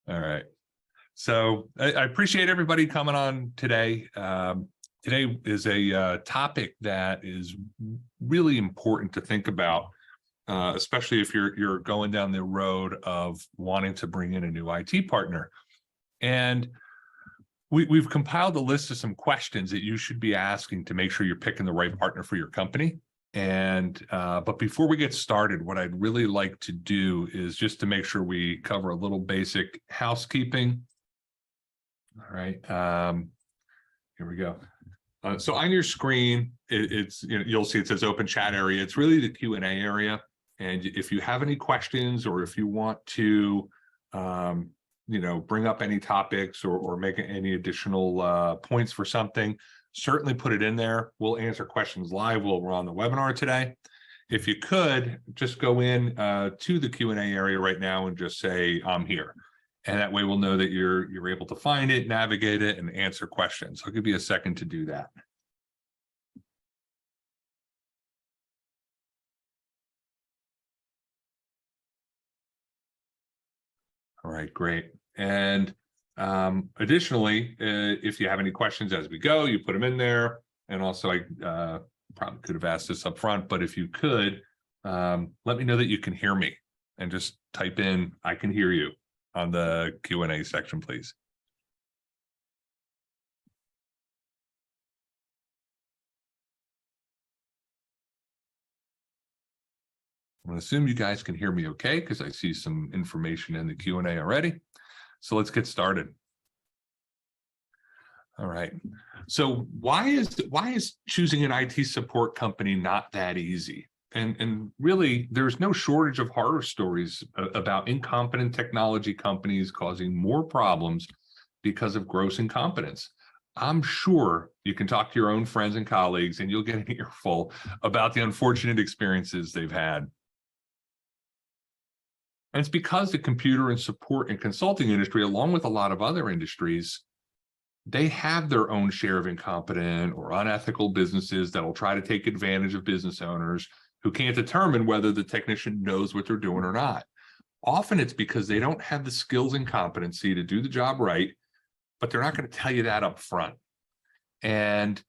All right. So I appreciate everybody coming on today. Today is a topic that is really important to think about, especially if you're going down the road of wanting to bring in a new IT partner. And we've compiled a list of some questions that you should be asking to make sure you're picking the right partner for your company. And but before we get started, what I'd really like to do is just to make sure we cover a little basic housekeeping. All right, here we go. So on your screen, it's you'll see it says open chat area. It's really the Q&A area. And if you have any questions or if you want to bring up any topics or make any additional points for something, certainly put it in there. We'll answer questions live while we're on the webinar today. If you could just go in to the Q&A area right now and just say, I'm here. And that way we'll know that you're able to find it, navigate it, and answer questions. I'll give you a second to do that. All right, great. And additionally, if you have any questions as we go, you put them in there. And also, I probably could have asked this up front, but if you could, let me know that you can hear me and just type in, I can hear you on the Q&A section, please. I'm going to assume you guys can hear me okay, because I see some information in the Q&A already. So let's get started. All right. So why is choosing an IT support company not that easy? And really, there's no shortage of horror stories about incompetent technology companies causing more problems because of gross incompetence. I'm sure you can talk to your own friends and colleagues and you'll get an earful about the unfortunate experiences they've had. And it's because the computer and support and consulting industry, along with a lot of other industries, they have their own share of incompetent or unethical businesses that will try to take advantage of business owners who can't determine whether the technician knows what they're doing or not. Often it's because they don't have the skills and competency to do the job right, but they're not going to tell you that up front. And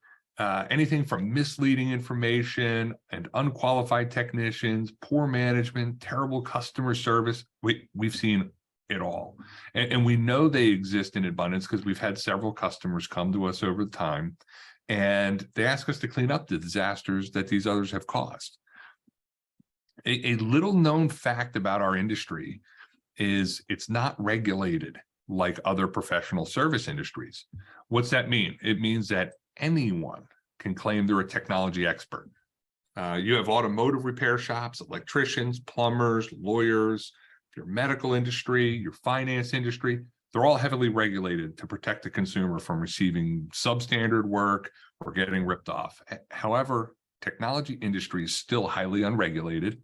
anything from misleading information and unqualified technicians, poor management, terrible customer service, we've seen it all. And we know they exist in abundance because we've had several customers come to us over time and they ask us to clean up the disasters that these others have caused. A little known fact about our industry is it's not regulated like other professional service industries. What's that mean? It means that anyone can claim they're a technology expert. You have automotive repair shops, electricians, plumbers, lawyers, your medical industry, your finance industry, they're all heavily regulated to protect the consumer from receiving substandard work or getting ripped off. However, technology industry is still highly unregulated,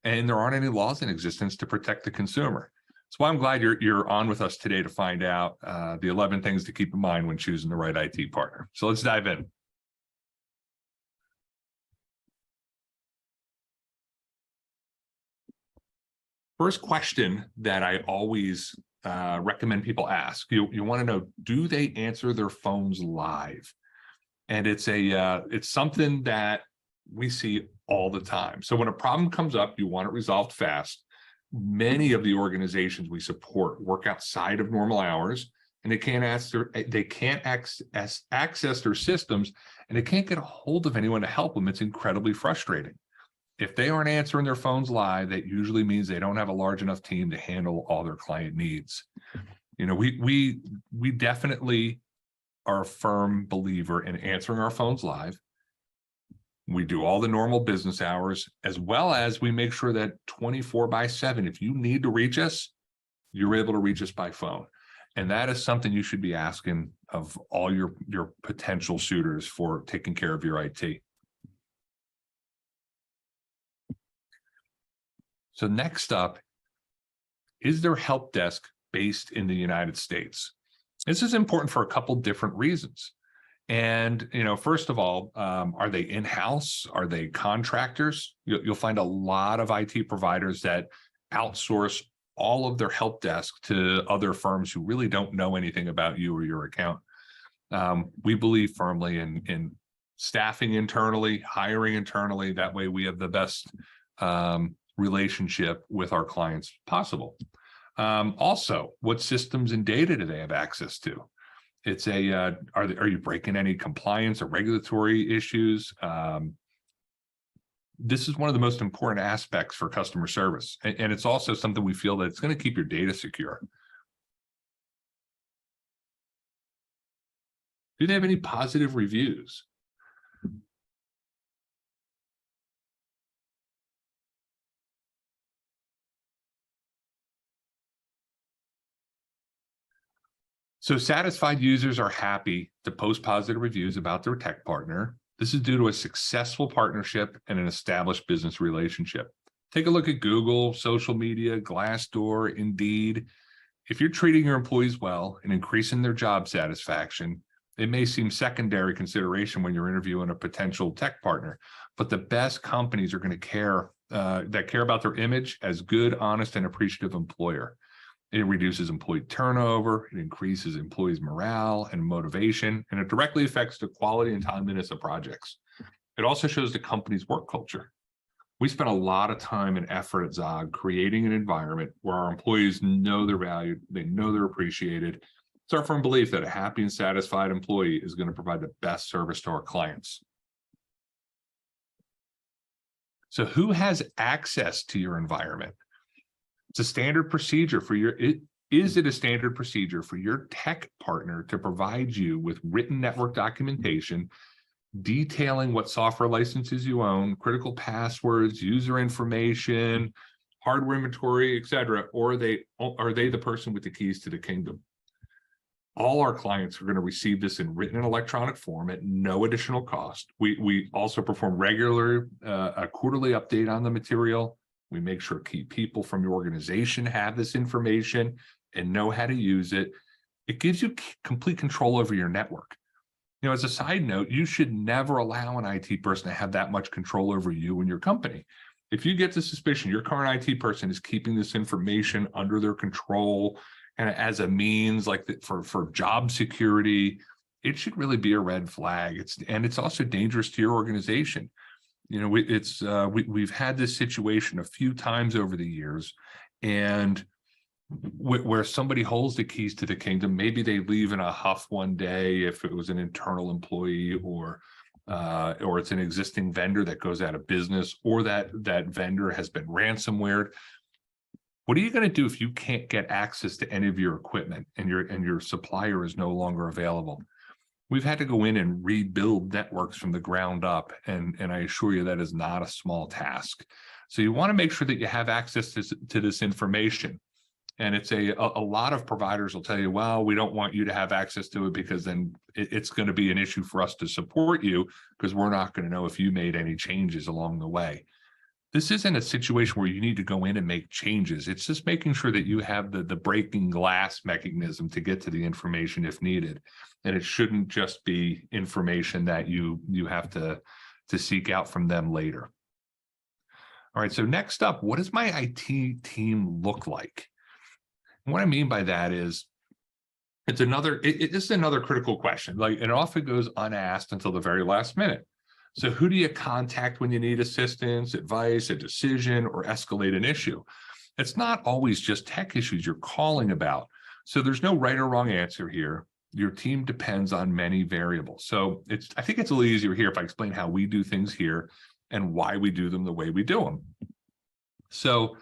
and there aren't any laws in existence to protect the consumer. So I'm glad you're on with us today to find out the 11 things to keep in mind when choosing the right IT partner. So let's dive in. First question that I always recommend people ask, you want to know, do they answer their phones live? And it's something that we see all the time. So when a problem comes up, you want it resolved fast. Many of the organizations we support work outside of normal hours, and they can't access their systems, and they can't get a hold of anyone to help them. It's incredibly frustrating. If they aren't answering their phones live, that usually means they don't have a large enough team to handle all their client needs. We definitely are a firm believer in answering our phones live. We do all the normal business hours, as well as we make sure that 24/7, if you need to reach us, you're able to reach us by phone. And that is something you should be asking of all your potential suitors for taking care of your IT. So next up, is their help desk based in the United States? This is important for a couple different reasons. And, first of all, are they in-house? Are they contractors? You'll find a lot of IT providers that outsource all of their help desk to other firms who really don't know anything about you or your account. We believe firmly in staffing internally, hiring internally. That way we have the best relationship with our clients possible. Also, what systems and data do they have access to? It's are you breaking any compliance or regulatory issues? This is one of the most important aspects for customer service. And it's also something we feel that it's going to keep your data secure. Do they have any positive reviews? So satisfied users are happy to post positive reviews about their tech partner. This is due to a successful partnership and an established business relationship. Take a look at Google, social media, Glassdoor, Indeed. If you're treating your employees well and increasing their job satisfaction, it may seem secondary consideration when you're interviewing a potential tech partner, but the best companies are going to care about their image as good, honest, and appreciative employer. It reduces employee turnover, it increases employees' morale and motivation, and it directly affects the quality and timeliness of projects. It also shows the company's work culture. We spent a lot of time and effort at Zog creating an environment where our employees know they're valued, they know they're appreciated. It's our firm belief that a happy and satisfied employee is going to provide the best service to our clients. So who has access to your environment? It's a standard procedure for is it a standard procedure for your tech partner to provide you with written network documentation detailing what software licenses you own, critical passwords, user information, hardware inventory, etc., or are they the person with the keys to the kingdom? All our clients are going to receive this in written and electronic form at no additional cost. We also perform a quarterly update on the material. We make sure key people from your organization have this information and know how to use it. It gives you complete control over your network. You know, as a side note, you should never allow an IT person to have that much control over you and your company. If you get the suspicion your current IT person is keeping this information under their control and as a means like for job security, it should really be a red flag. It's also dangerous to your organization. You know, we've had this situation a few times over the years, and where somebody holds the keys to the kingdom, maybe they leave in a huff one day if it was an internal employee, or it's an existing vendor that goes out of business, or that vendor has been ransomwared. What are you going to do if you can't get access to any of your equipment and your supplier is no longer available? We've had to go in and rebuild networks from the ground up, and I assure you that is not a small task. So you want to make sure that you have access to this information. And it's a lot of providers will tell you, well, we don't want you to have access to it because then it's going to be an issue for us to support you because we're not going to know if you made any changes along the way. This isn't a situation where you need to go in and make changes. It's just making sure that you have the breaking glass mechanism to get to the information if needed. And it shouldn't just be information that you have to seek out from them later. All right, so next up, what does my IT team look like? And what I mean by that is this is another critical question. Like, it often goes unasked until the very last minute. So who do you contact when you need assistance, advice, a decision, or escalate an issue? It's not always just tech issues you're calling about. So there's no right or wrong answer here. Your team depends on many variables. So I think it's a little easier here if I explain how we do things here and why we do them the way we do them. So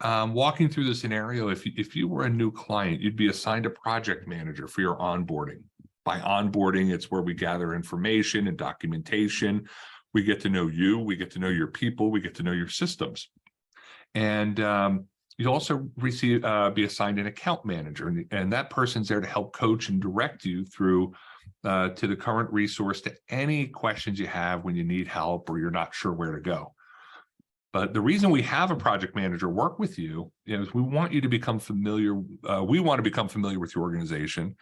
walking through the scenario, if you were a new client, you'd be assigned a project manager for your onboarding. By onboarding, it's where we gather information and documentation. We get to know you, we get to know your people, we get to know your systems. And you'll also be assigned an account manager, and that person's there to help coach and direct you through to the current resource, to any questions you have when you need help or you're not sure where to go. But the reason we have a project manager work with you is we want you to become familiar. We want to become familiar with your organization.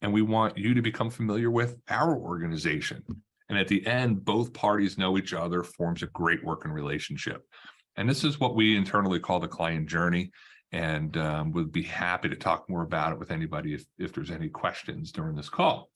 And we want you to become familiar with our organization. And at the end, both parties know each other, forms a great working relationship. And this is what we internally call the client journey. And would be happy to talk more about it with anybody if there's any questions during this call.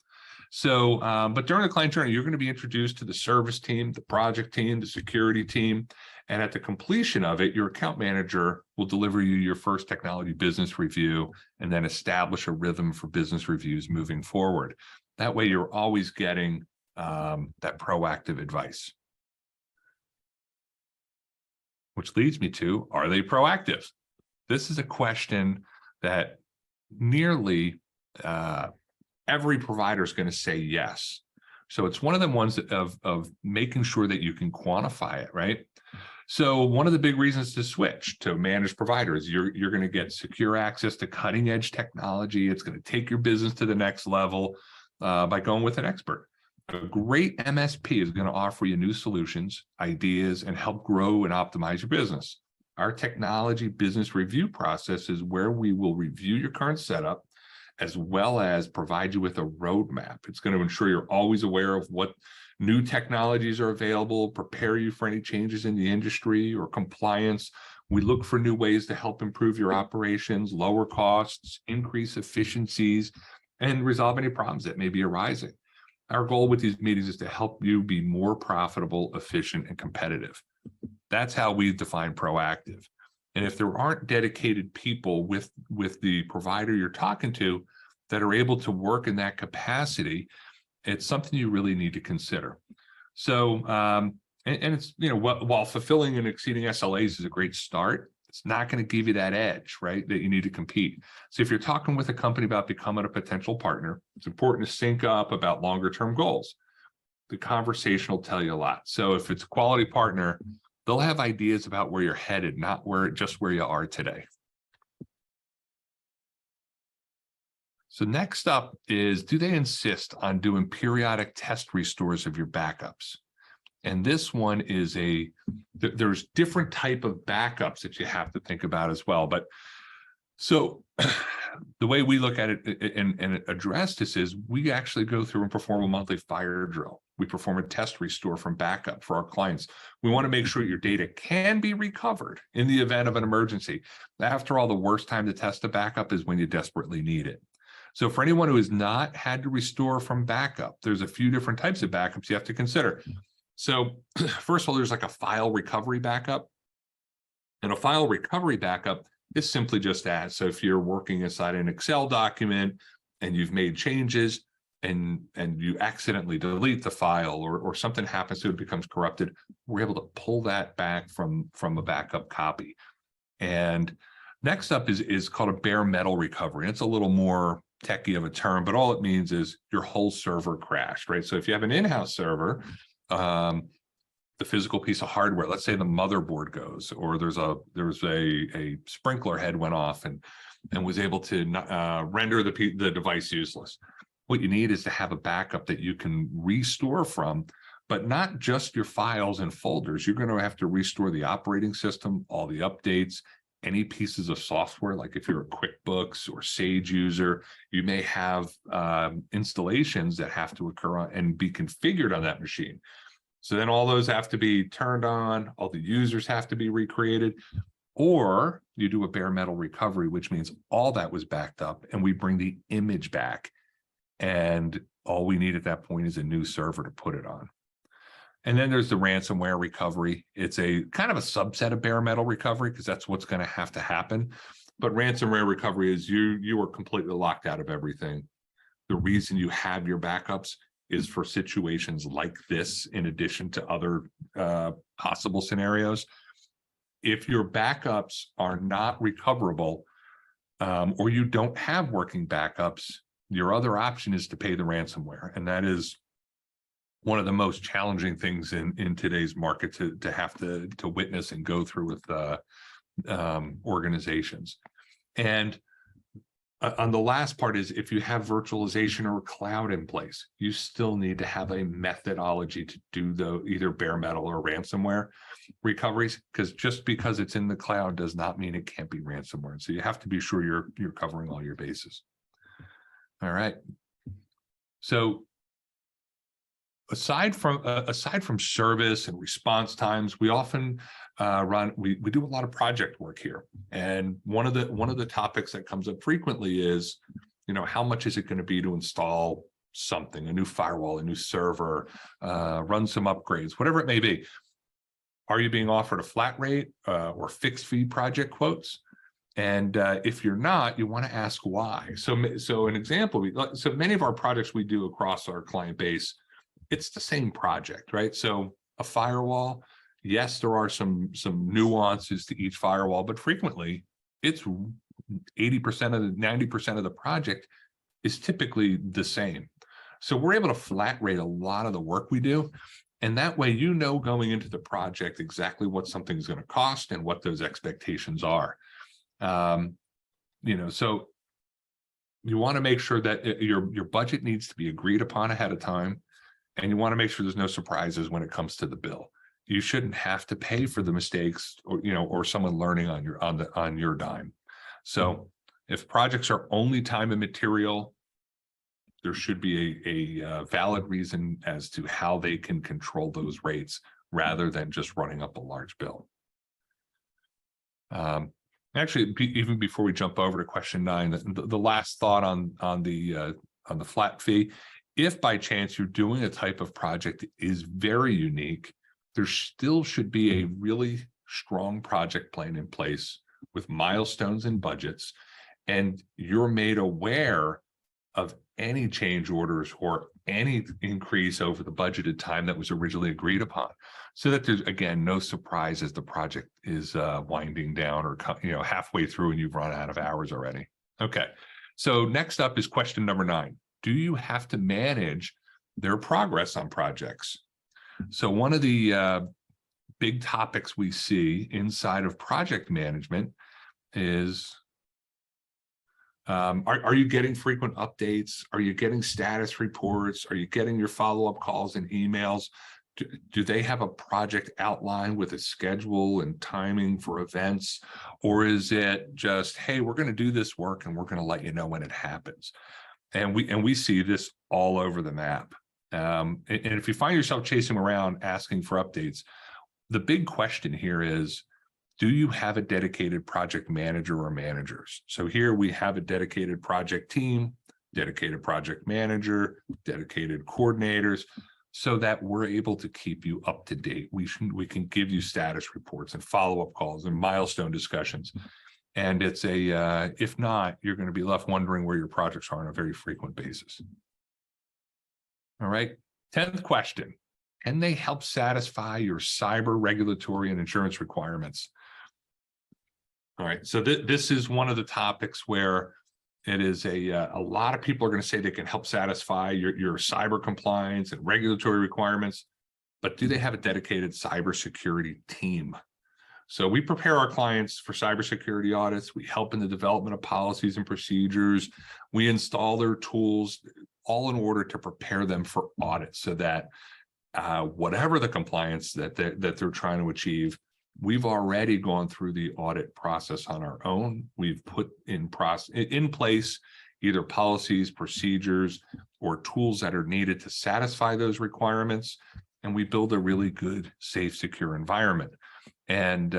So, but during the client journey, you're going to be introduced to the service team, the project team, the security team. And at the completion of it, your account manager will deliver you your first technology business review and then establish a rhythm for business reviews moving forward. That way, you're always getting that proactive advice. Which leads me to, are they proactive? This is a question that nearly every provider is going to say yes. So it's one of the ones of making sure that you can quantify it, right? So one of the big reasons to switch to managed providers, you're going to get secure access to cutting edge technology. It's going to take your business to the next level by going with an expert. A great MSP is going to offer you new solutions, ideas, and help grow and optimize your business. Our technology business review process is where we will review your current setup, as well as provide you with a roadmap. It's going to ensure you're always aware of what new technologies are available, prepare you for any changes in the industry or compliance. We look for new ways to help improve your operations, lower costs, increase efficiencies, and resolve any problems that may be arising. Our goal with these meetings is to help you be more profitable, efficient, and competitive. That's how we define proactive. And if there aren't dedicated people with the provider you're talking to that are able to work in that capacity, it's something you really need to consider. So, and it's, you know, while fulfilling and exceeding SLAs is a great start, it's not going to give you that edge, right, that you need to compete. So if you're talking with a company about becoming a potential partner, it's important to sync up about longer term goals. The conversation will tell you a lot. So if it's a quality partner, they'll have ideas about where you're headed, not just where you are today. So next up is, do they insist on doing periodic test restores of your backups? And this one is there's different type of backups that you have to think about as well. But so the way we look at it and address this is we actually go through and perform a monthly fire drill. We perform a test restore from backup for our clients. We want to make sure your data can be recovered in the event of an emergency. After all, the worst time to test a backup is when you desperately need it. So for anyone who has not had to restore from backup, there's a few different types of backups you have to consider. So first of all, there's like a file recovery backup. And a file recovery backup is simply just that. So if you're working inside an Excel document and you've made changes and you accidentally delete the file or something happens to it, becomes corrupted, we're able to pull that back from a backup copy. And next up is called a bare metal recovery. It's a little more techie of a term, but all it means is your whole server crashed, right? So if you have an in-house server, the physical piece of hardware, let's say the motherboard goes, or there's a sprinkler head went off and was able to render the device useless. What you need is to have a backup that you can restore from, but not just your files and folders. You're going to have to restore the operating system, all the updates, any pieces of software, like if you're a QuickBooks or Sage user, you may have installations that have to occur and be configured on that machine. So then all those have to be turned on, all the users have to be recreated, or you do a bare metal recovery, which means all that was backed up and we bring the image back. And all we need at that point is a new server to put it on. And then there's the ransomware recovery. It's a kind of a subset of bare metal recovery because that's what's going to have to happen. But ransomware recovery is you are completely locked out of everything. The reason you have your backups is for situations like this, in addition to other possible scenarios. If your backups are not recoverable or you don't have working backups, your other option is to pay the ransomware. And that is one of the most challenging things in today's market to have to witness and go through with organizations. And on the last part is, if you have virtualization or cloud in place, you still need to have a methodology to do either bare metal or ransomware recoveries, because just because it's in the cloud does not mean it can't be ransomware. And so you have to be sure you're covering all your bases. All right. So aside from service and response times, we often we do a lot of project work here. And one of the topics that comes up frequently is, how much is it going to be to install something, a new firewall, a new server, run some upgrades, whatever it may be. Are you being offered a flat rate or fixed fee project quotes? And if you're not, you want to ask why. So an example, so many of our projects we do across our client base, it's the same project, right? So a firewall, yes, there are some nuances to each firewall, but frequently it's 80% of the 90% of the project is typically the same. So we're able to flat rate a lot of the work we do. And that way, going into the project exactly what something's going to cost and what those expectations are. So you want to make sure that your budget needs to be agreed upon ahead of time. And you want to make sure there's no surprises when it comes to the bill. You shouldn't have to pay for the mistakes or someone learning on your dime. So if projects are only time and material, there should be a valid reason as to how they can control those rates rather than just running up a large bill. Actually, even before we jump over to question 9, the last thought on the flat fee. If by chance you're doing a type of project that is very unique, there still should be a really strong project plan in place with milestones and budgets, and you're made aware of any change orders or any increase over the budgeted time that was originally agreed upon, so that there's, again, no surprise as the project is winding down or halfway through and you've run out of hours already. Okay, so next up is question number 9. Do you have to manage their progress on projects? So one of the big topics we see inside of project management is, are you getting frequent updates? Are you getting status reports? Are you getting your follow-up calls and emails? Do they have a project outline with a schedule and timing for events? Or is it just, hey, we're going to do this work and we're going to let you know when it happens? And we see this all over the map. And if you find yourself chasing around asking for updates, the big question here is, do you have a dedicated project manager or managers? So here we have a dedicated project team, dedicated project manager, dedicated coordinators, so that we're able to keep you up to date. We can give you status reports and follow-up calls and milestone discussions. And it's if not, you're going to be left wondering where your projects are on a very frequent basis. All right. 10th question. Can they help satisfy your cyber regulatory and insurance requirements? All right. So this is one of the topics where it is a lot of people are going to say they can help satisfy your cyber compliance and regulatory requirements, but do they have a dedicated cybersecurity team? So we prepare our clients for cybersecurity audits. We help in the development of policies and procedures. We install their tools, all in order to prepare them for audits, so that whatever the compliance that they're trying to achieve, we've already gone through the audit process on our own. We've put in place either policies, procedures, or tools that are needed to satisfy those requirements. And we build a really good, safe, secure environment. And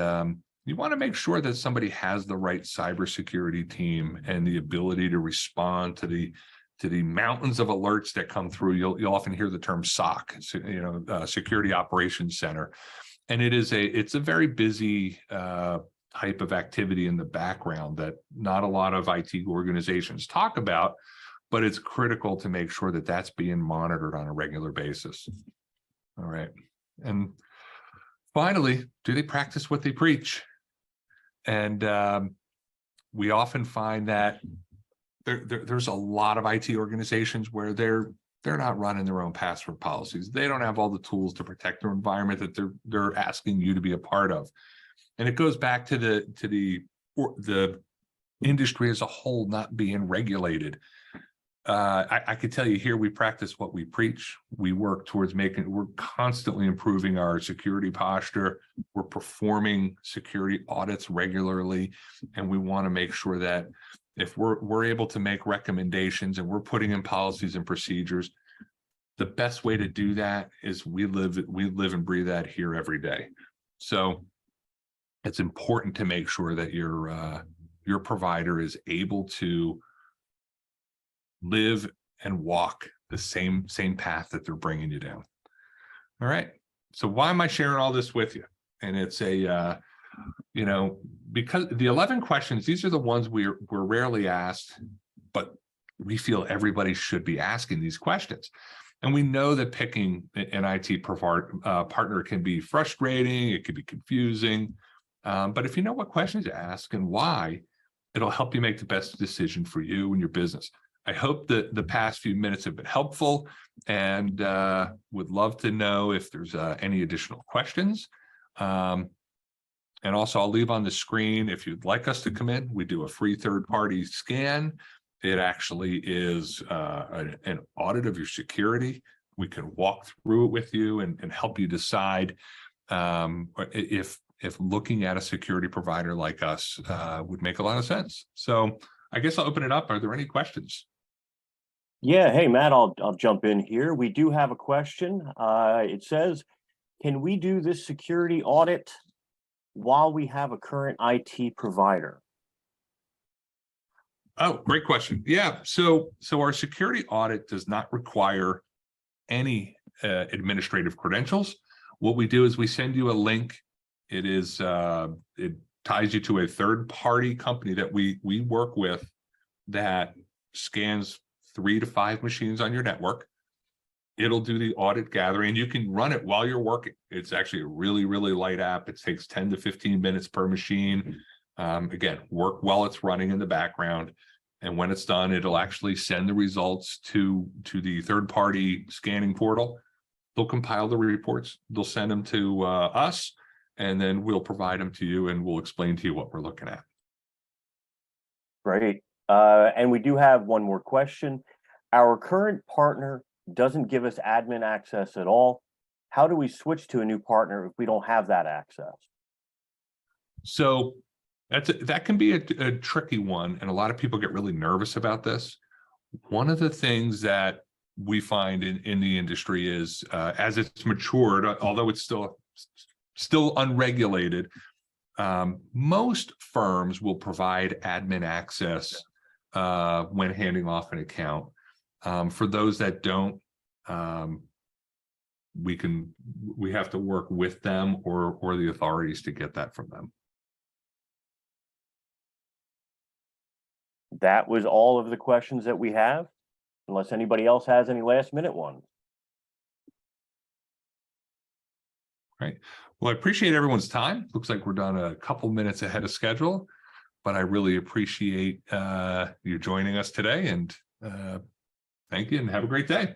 you want to make sure that somebody has the right cybersecurity team and the ability to respond to the mountains of alerts that come through. You'll often hear the term SOC, Security Operations Center, and it's a very busy type of activity in the background that not a lot of IT organizations talk about, but it's critical to make sure that that's being monitored on a regular basis. All right, and finally, do they practice what they preach? And we often find that there's a lot of IT organizations where they're not running their own password policies. They don't have all the tools to protect their environment that they're asking you to be a part of. And it goes back to the industry as a whole not being regulated. I could tell you here, we practice what we preach. We work towards we're constantly improving our security posture. We're performing security audits regularly, and we want to make sure that if we're able to make recommendations and we're putting in policies and procedures, the best way to do that is we live and breathe that here every day. So it's important to make sure that your provider is able to live and walk the same path that they're bringing you down. All right. So why am I sharing all this with you? And it's a, you know, because the 11 questions, these are the ones we're rarely asked, but we feel everybody should be asking these questions. And we know that picking an IT partner can be frustrating. It can be confusing. But if you know what questions to ask and why, it'll help you make the best decision for you and your business. I hope that the past few minutes have been helpful, and would love to know if there's any additional questions. And also, I'll leave on the screen, if you'd like us to come in, we do a free third-party scan. It actually is an audit of your security. We can walk through it with you and help you decide if looking at a security provider like us would make a lot of sense. So I guess I'll open it up. Are there any questions? Yeah, hey, Matt, I'll jump in here. We do have a question. It says, can we do this security audit while we have a current IT provider? Oh, great question. Yeah, so our security audit does not require any administrative credentials. What we do is we send you a link. It is it ties you to a third-party company that we work with that scans 3 to 5 machines on your network. It'll do the audit gathering, and you can run it while you're working. It's actually a really, really light app. It takes 10 to 15 minutes per machine. Again, work while it's running in the background. And when it's done, it'll actually send the results to the third-party scanning portal. They'll compile the reports. They'll send them to us, and then we'll provide them to you, and we'll explain to you what we're looking at. Great. And we do have one more question. Our current partner doesn't give us admin access at all. How do we switch to a new partner if we don't have that access? So that can be a tricky one, and a lot of people get really nervous about this. One of the things that we find in the industry is as it's matured, although it's still unregulated, most firms will provide admin access when handing off an account. For those that don't, we have to work with them or the authorities to get that from them. That was all of the questions that we have, unless anybody else has any last minute ones. Right. Well, I appreciate everyone's time. Looks like we're done a couple minutes ahead of schedule, but I really appreciate you joining us today, and thank you and have a great day.